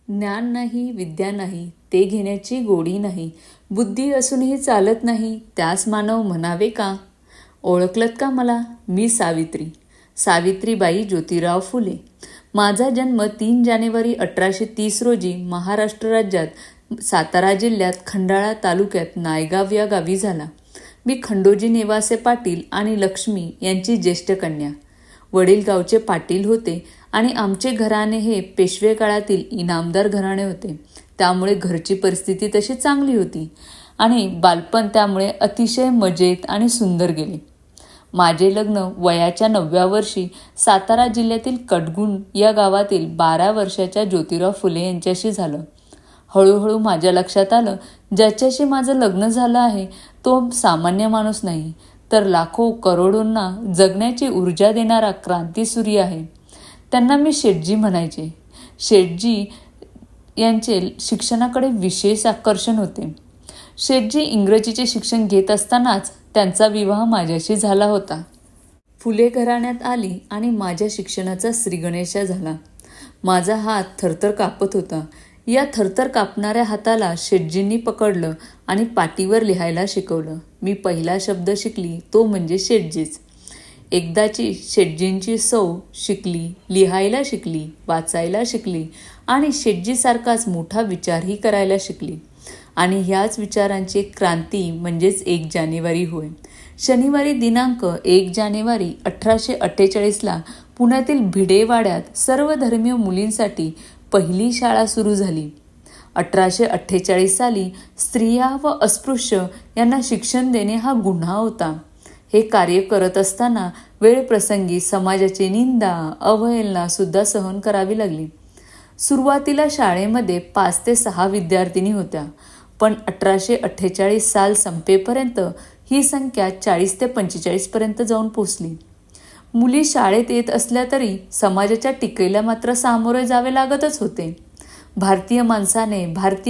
ज्ञान नाही, विद्या नाही, ते घेण्याची गोडी नाही. बुद्धी असूनही चालत नाही, त्यास मानव म्हणावे का? ओळखलत का मला? मी सावित्री, सावित्रीबाई ज्योतिराव फुले. माझा जन्म 3 जानेवारी 1830 रोजी महाराष्ट्र राज्यात सातारा जिल्ह्यात खंडाळा तालुक्यात नायगाव या गावी झाला. मी खंडोजी नेवासे पाटील आणि लक्ष्मी यांची ज्येष्ठ कन्या. वडील गावचे पाटील होते आणि आमचे घराणे हे पेशवे काळातील इनामदार घराणे होते. त्यामुळे घरची परिस्थिती तशी चांगली होती आणि बालपण त्यामुळे अतिशय मजेत आणि सुंदर गेले. माझे लग्न वयाच्या 9व्या वर्षी सातारा जिल्ह्यातील कटगुण या गावातील 12 वर्षाच्या ज्योतिराव फुले यांच्याशी झालं. हळूहळू माझ्या लक्षात आलं, ज्याच्याशी माझं लग्न झालं आहे तो सामान्य माणूस नाही, तर लाखो करोडोंना जगण्याची ऊर्जा देणारा क्रांतिसूर्य आहे. त्यांना मी शेठजी म्हणायचे. शेठजी यांचे शिक्षणाकडे विशेष आकर्षण होते. शेठजी इंग्रजीचे शिक्षण घेत असतानाच त्यांचा विवाह माझ्याशी झाला होता. फुले घराण्यात आली आणि माझ्या शिक्षणाचा श्रीगणेशा झाला. माझा हात थरथर कापत होता. या थरथर कापणाऱ्या हाताला शेठजींनी पकडलं आणि पाटीवर लिहायला शिकवलं. मी पहिला शब्द शिकली तो म्हणजे शेठजीच. एकदाची शेठजींची सव शिकली, लिहायला शिकली, वाचायला शिकली आणि शेठजीसारखाच मोठा विचारही करायला शिकली. आणि ह्याच विचारांची क्रांती म्हणजेच 1 जानेवारी होय. शनिवारी दिनांक 1 जानेवारी 1848ला पुण्यातील भिडेवाड्यात सर्वधर्मीय मुलींसाठी पहिली शाळा सुरू झाली. 1848 साली स्त्रिया व अस्पृश्य यांना शिक्षण देणे हा गुन्हा होता. हे कार्य करत असताना वेळप्रसंगी समाजाची निंदा, अवहेलना सुद्धा सहन करावी लागली. सुरुवातीला शाळेमध्ये 5 ते 6 विद्यार्थिनी होत्या, पण 1848 साल संपेपर्यंत ही संख्या 40 ते 45 पर्यंत जाऊन पोचली. मुली शाळेत येत असल्या तरी समाजाच्या टीकेला मात्र सामोरे जावे लागतच होते. भारतीय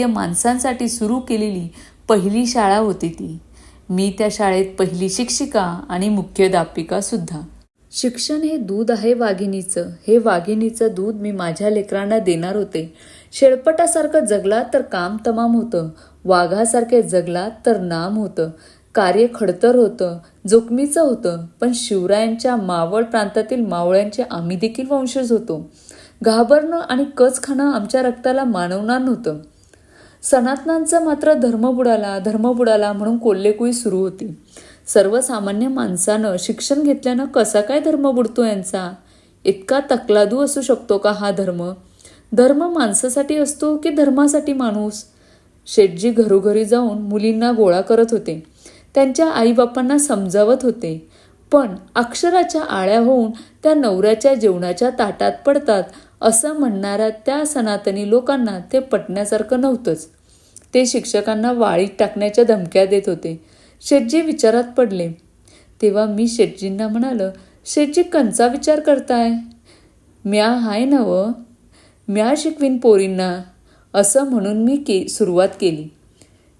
माणसांसाठी सुरू केलेली पहिली शाळा होती ती. मी त्या शाळेत पहिली शिक्षिका आणि मुख्याध्यापिका सुद्धा. शिक्षण हे दूध आहे वाघिणीचं. हे वाघिणीचं दूध मी माझ्या लेकरांना देणार होते. शेळपटासारखं जगला तर काम तमाम होतं, वाघासारखे जगला तर नाम होतं. कार्य खडतर होतं, जोखमीचं होतं, पण शिवरायांच्या मावळ प्रांतातील मावळ्यांचे आम्ही देखील वंशज होतो. घाबरणं आणि कच खाणं आमच्या रक्ताला मानवणार नव्हतं. सनातनांचा मात्र धर्म बुडाला म्हणून कोल्हेकुळी सुरू होती. सर्वसामान्य माणसानं शिक्षण घेतल्यानं कसा काय धर्म बुडतो यांचा? इतका तकलादू असू शकतो का हा धर्म? धर्म माणसासाठी असतो की धर्मासाठी माणूस? शेठजी घरोघरी जाऊन मुलींना गोळा करत होते, त्यांच्या आईबापांना समजावत होते, पण अक्षराच्या आळ्या होऊन त्या नवऱ्याच्या जेवणाच्या ताटात पडतात असं म्हणणाऱ्या त्या सनातनी लोकांना ते पटण्यासारखं नव्हतंच. ते शिक्षकांना वाळीत टाकण्याच्या धमक्या देत होते. शेठजी विचारात पडले. तेव्हा मी शेठजींना म्हणालं, शेठजी कंचा विचार करताय? म्या हाय नवं, म्या शिकवीन पोरींना, असं म्हणून मी सुरुवात केली.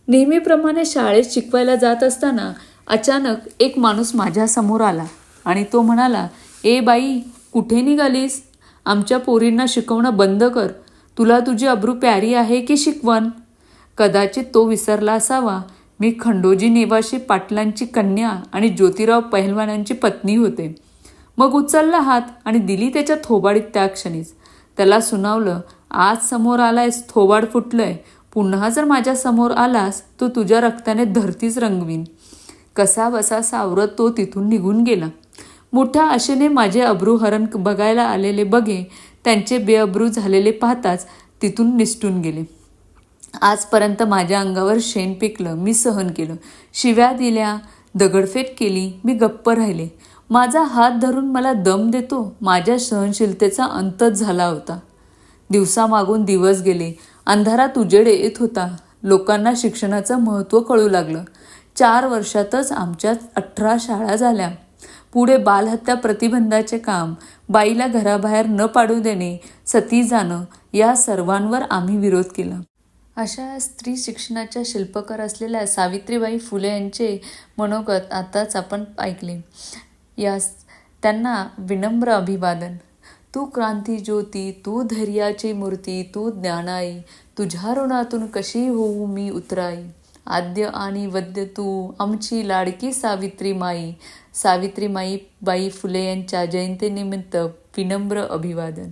नेहमीप्रमाणे शाळेत शिकवायला जात असताना अचानक एक माणूस माझ्यासमोर आला आणि तो म्हणाला, ए बाई, कुठे निघालीस? आमच्या पोरींना शिकवणं बंद कर. तुला तुझी अब्रू प्यारी आहे की शिकवण? कदाचित तो विसरला असावा, मी खंडोजी नेवासे पाटलांची कन्या आणि ज्योतिराव पहिलवानांची पत्नी होते. मग उचलला हात आणि दिली त्याच्या थोबाडीत त्या क्षणीच. त्याला सुनावलं, आज समोर आलायस, थोबाड फुटलंय. पुन्हा जर माझ्या समोर आलास तो तुझ्या रक्ताने धरतीच रंगवीन. कसा बसा सावरत तो तिथून निघून गेला. मोठ्या आशेने माझे अब्रूहरण बघायला आलेले बघे त्यांचे बेअब्रू झालेले पाहताच तिथून निसटून गेले. आजपर्यंत माझ्या अंगावर शेण पिकलं, मी सहन केलं. शिव्या दिल्या, दगडफेक केली, मी गप्प राहिले. माझा हात धरून मला दम देतो, माझ्या सहनशीलतेचा अंतच झाला होता. दिवसामागून दिवस गेले. अंधारात उजेड येत होता. लोकांना शिक्षणाचं महत्त्व कळू लागलं. 4 वर्षातच आमच्या 18 शाळा झाल्या. पुढे बालहत्या प्रतिबंधाचे काम, बाईला घराबाहेर न पाडू देणे, सती जाणं, या सर्वांवर आम्ही विरोध केला. अशा स्त्री शिक्षणाच्या शिल्पकार असलेल्या सावित्रीबाई फुले यांचे मनोगत आताच आपण ऐकले. त्यांना विनम्र अभिवादन. तू क्रांती ज्योती, तू धैर्याची मूर्ती, तू ज्ञानाई, तुझ्या ऋणातून कशी होऊ मी उतराई. आद्य आणि वद्य तू आमची लाडकी सावित्री माई. सावित्रीमाई बाई फुले यांच्या जयंतीनिमित्त विनम्र अभिवादन.